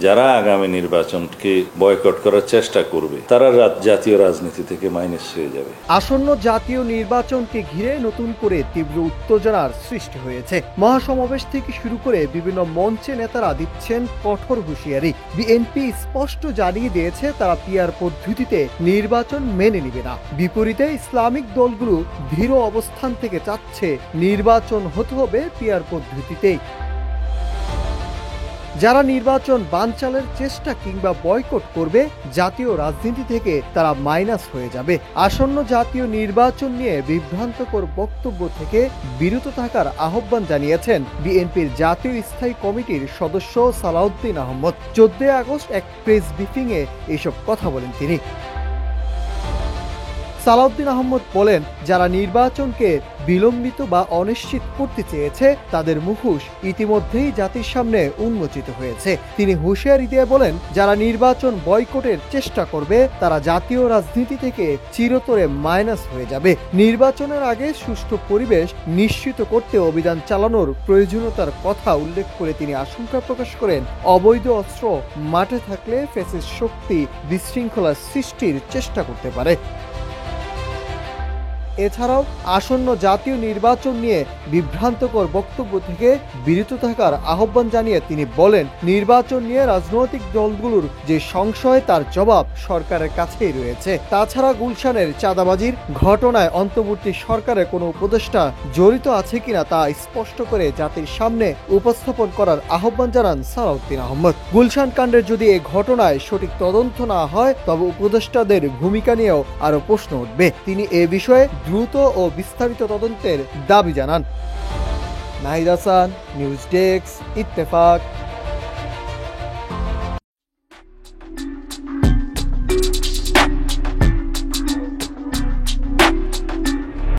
যারা আগামী নির্বাচনকে বয়কট করার চেষ্টা করবে তারা জাতীয় রাজনীতি থেকে মাইনাস হয়ে যাবে। আসন্ন জাতীয় নির্বাচনকে ঘিরে নতুন করে তীব্র উত্তেজনার সৃষ্টি হয়েছে। মহাসমাবেশ থেকে শুরু করে বিভিন্ন মঞ্চে নেতারা দিচ্ছেন কঠোর হুঁশিয়ারি। বিএনপি স্পষ্ট জানিয়ে দিয়েছে তারা পিআর পদ্ধতিতে নির্বাচন মেনে নেবে না। বিপরীতে ইসলামিক দলগুলো ধীর অবস্থান থেকে চাচ্ছে নির্বাচন হতে হবে পিআর পদ্ধতিতেই। যারা নির্বাচন বানচালের চেষ্টা কিংবা বয়কট করবে জাতীয় রাজনীতি থেকে তারা মাইনাস হয়ে যাবে। আসন্ন জাতীয় নির্বাচন নিয়ে বিভ্রান্তকর বক্তব্য থেকে বিরত থাকার আহ্বান জানিয়েছেন বিএনপির জাতীয় স্থায়ী কমিটির সদস্য সালাউদ্দিন আহমদ। 14 আগস্ট এক প্রেস ব্রিফিংয়ে এসব কথা বলেন তিনি। সালাউদ্দিন আহমদ বলেন, যারা নির্বাচনকে বিলম্বিত বা অনিশ্চিত করতে চেয়েছে তাদের মুখোশ ইতিমধ্যেই জাতির সামনে উন্মোচিত হয়েছে। তিনি হুঁশিয়ারি দিয়ে বলেন, যারা নির্বাচন বয়কটের চেষ্টা করবে তারা জাতীয় রাজনীতি থেকে চিরতরে মাইনাস হয়ে যাবে। নির্বাচনের আগে সুষ্ঠু পরিবেশ নিশ্চিত করতে অভিযান চালানোর প্রয়োজনীয়তার কথা উল্লেখ করে তিনি আশঙ্কা প্রকাশ করেন, অবৈধ অস্ত্র মাঠে থাকলে ফ্যাসিস্ট শক্তি বিশৃঙ্খলা সৃষ্টির চেষ্টা করতে পারে। এছাড়াও আসন্ন জাতীয় নির্বাচন নিয়ে বিভ্রান্তকর বক্তব্য থেকে বিরত থাকার আহ্বান জানিয়ে তিনি বলেন, নির্বাচন নিয়ে রাজনৈতিক দলগুলোর যে সংশয় তার জবাব সরকারের কাছেই রয়েছে। তাছাড়া গুলশানের চাঁদাবাজির ঘটনায় অন্তর্বর্তী সরকারের কোনো উপদেষ্টা জড়িত আছে কিনা তা স্পষ্ট করে জাতির সামনে উপস্থাপন করার আহ্বান জানান সালাউদ্দিন আহমদ। গুলশান কাণ্ডের যদি এই ঘটনায় সঠিক তদন্ত না হয় তবে উপদেষ্টাদের ভূমিকা নিয়েও আরো প্রশ্ন উঠবে। তিনি এ বিষয়ে দ্রুত ও বিস্তারিত তদন্তের দাবি জানান। Nahid Hasan, news desk, Ittefaq.